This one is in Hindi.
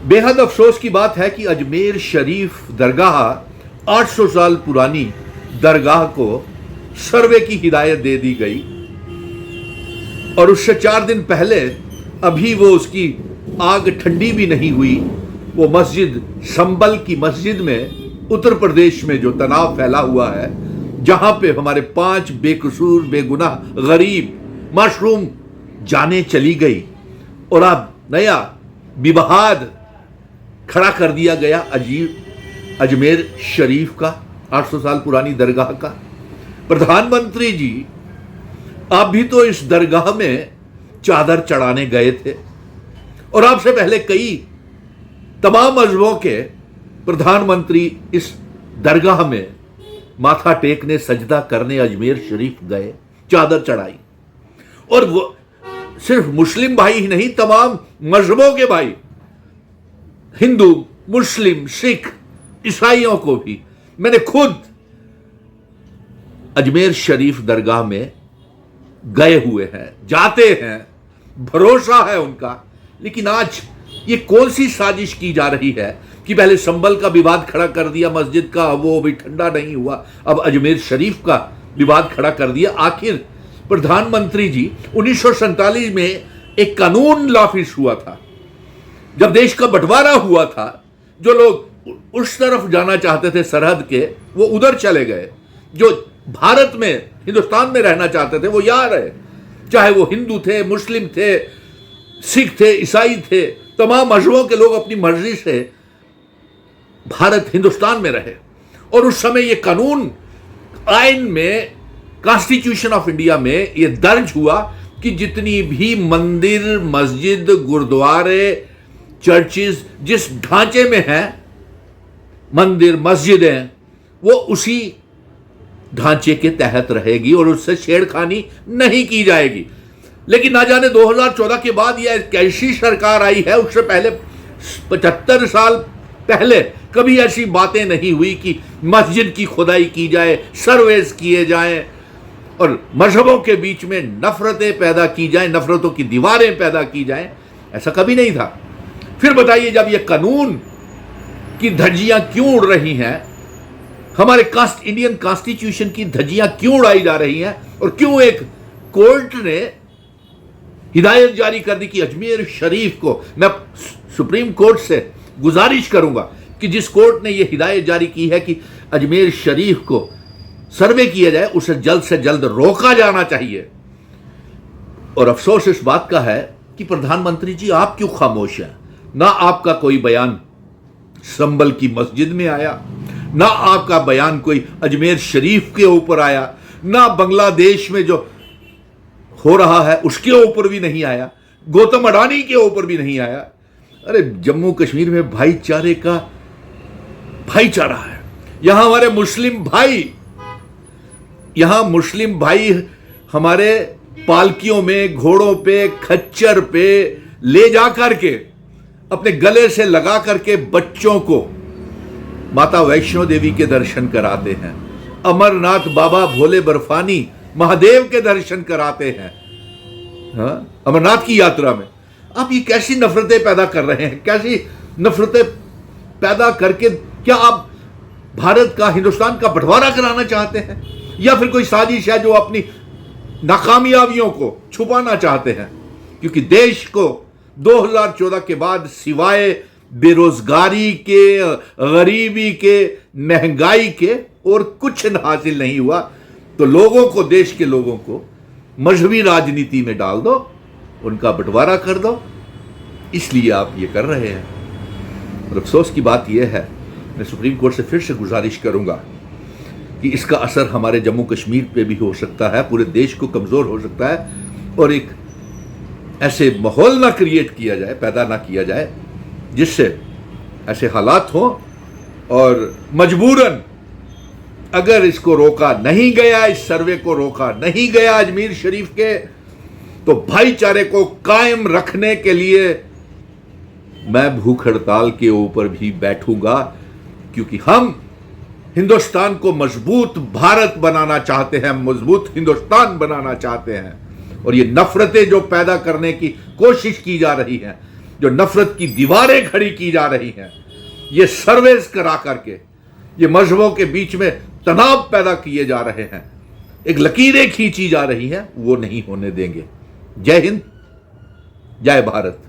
बेहद अफसोस की बात है कि अजमेर शरीफ दरगाह 800 साल पुरानी दरगाह को सर्वे की हिदायत दे दी गई और उससे 4 दिन पहले अभी वो उसकी आग ठंडी भी नहीं हुई। वो मस्जिद संबल की मस्जिद में उत्तर प्रदेश में जो तनाव फैला हुआ है, जहां पे हमारे 5 बेकसूर बेगुनाह गरीब मासूम जाने चली गई और अब नया विवाद खड़ा कर दिया गया अजमेर शरीफ का 800 साल पुरानी दरगाह का। प्रधानमंत्री जी, आप भी तो इस दरगाह में चादर चढ़ाने गए थे और आपसे पहले कई तमाम मजहबों के प्रधानमंत्री इस दरगाह में माथा टेकने सजदा करने अजमेर शरीफ गए, चादर चढ़ाई। और वो सिर्फ मुस्लिम भाई ही नहीं, तमाम मजहबों के भाई, हिंदू, मुस्लिम, सिख, ईसाइयों को भी मैंने खुद अजमेर शरीफ दरगाह में गए हुए हैं, जाते हैं, भरोसा है उनका। लेकिन आज ये कौन सी साजिश की जा रही है कि पहले संबल का विवाद खड़ा कर दिया मस्जिद का, वो भी ठंडा नहीं हुआ, अब अजमेर शरीफ का विवाद खड़ा कर दिया। आखिर प्रधानमंत्री जी 1947 में एक कानून नाफिज हुआ था, जब देश का बंटवारा हुआ था, जो लोग उस तरफ जाना चाहते थे सरहद के, वो उधर चले गए। जो भारत में, हिंदुस्तान में रहना चाहते थे वो यहाँ रहे, चाहे वो हिंदू थे, मुस्लिम थे, सिख थे, ईसाई थे, तमाम मजहबों के लोग अपनी मर्जी से भारत हिंदुस्तान में रहे। और उस समय ये कानून आइन में, कॉन्स्टिट्यूशन ऑफ इंडिया में ये दर्ज हुआ कि जितनी भी मंदिर, मस्जिद, गुरुद्वारे, चर्चेज जिस ढांचे में हैं, मंदिर मस्जिदें, वो उसी ढांचे के तहत रहेगी और उससे छेड़खानी नहीं की जाएगी। लेकिन ना जाने 2014 के बाद यह कैसी सरकार आई है, उससे पहले 75 साल पहले कभी ऐसी बातें नहीं हुई कि मस्जिद की खुदाई की जाए, सर्वेस किए जाएं और मजहबों के बीच में नफरतें पैदा की जाएं, नफरतों की दीवारें पैदा की जाएं। ऐसा कभी नहीं था। फिर बताइए, जब यह कानून की धज्जियां क्यों उड़ रही हैं, हमारे इंडियन कॉन्स्टिट्यूशन की धज्जियां क्यों उड़ाई जा रही हैं, और क्यों एक कोर्ट ने हिदायत जारी कर दी कि अजमेर शरीफ को, मैं सुप्रीम कोर्ट से गुजारिश करूंगा कि जिस कोर्ट ने यह हिदायत जारी की है कि अजमेर शरीफ को सर्वे किया जाए, उसे जल्द से जल्द रोका जाना चाहिए। और अफसोस इस बात का है कि प्रधानमंत्री जी, आप क्यों खामोश हैं? ना आपका कोई बयान संबल की मस्जिद में आया, ना आपका बयान कोई अजमेर शरीफ के ऊपर आया, ना बांग्लादेश में जो हो रहा है उसके ऊपर भी नहीं आया, गौतम अडानी के ऊपर भी नहीं आया। अरे जम्मू कश्मीर में भाईचारे का भाईचारा है। यहां हमारे मुस्लिम भाई हमारे पालकियों में, घोड़ों पे, खच्चर पे ले जा करके, अपने गले से लगा करके बच्चों को माता वैष्णो देवी के दर्शन कराते हैं, अमरनाथ बाबा भोले बर्फानी महादेव के दर्शन कराते हैं, हाँ, अमरनाथ की यात्रा में। आप ये कैसी नफरतें पैदा कर रहे हैं? कैसी नफरतें पैदा करके क्या आप भारत का, हिंदुस्तान का बंटवारा कराना चाहते हैं, या फिर कोई साजिश है जो अपनी नाकामयाबियों को छुपाना चाहते हैं? क्योंकि देश को 2014 के बाद सिवाय बेरोजगारी के, गरीबी के, महंगाई के और कुछ हासिल नहीं हुआ। तो लोगों को, देश के लोगों को मजहबी राजनीति में डाल दो, उनका बंटवारा कर दो, इसलिए आप ये कर रहे हैं। और अफसोस की बात यह है, मैं सुप्रीम कोर्ट से फिर से गुजारिश करूंगा कि इसका असर हमारे जम्मू कश्मीर पे भी हो सकता है, पूरे देश को कमज़ोर हो सकता है, और एक ऐसे माहौल ना क्रिएट किया जाए, पैदा ना किया जाए, जिससे ऐसे हालात हों और मजबूरन अगर इसको रोका नहीं गया, इस सर्वे को रोका नहीं गया अजमेर शरीफ के, तो भाईचारे को कायम रखने के लिए मैं भूख हड़ताल के ऊपर भी बैठूंगा, क्योंकि हम हिंदुस्तान को मजबूत भारत बनाना चाहते हैं, मजबूत हिंदुस्तान बनाना चाहते हैं। और ये नफरतें जो पैदा करने की कोशिश की जा रही है, जो नफरत की दीवारें खड़ी की जा रही हैं, ये सर्वेस करा करके ये मजहबों के बीच में तनाव पैदा किए जा रहे हैं, एक लकीरें खींची जा रही हैं, वो नहीं होने देंगे। जय हिंद, जय भारत।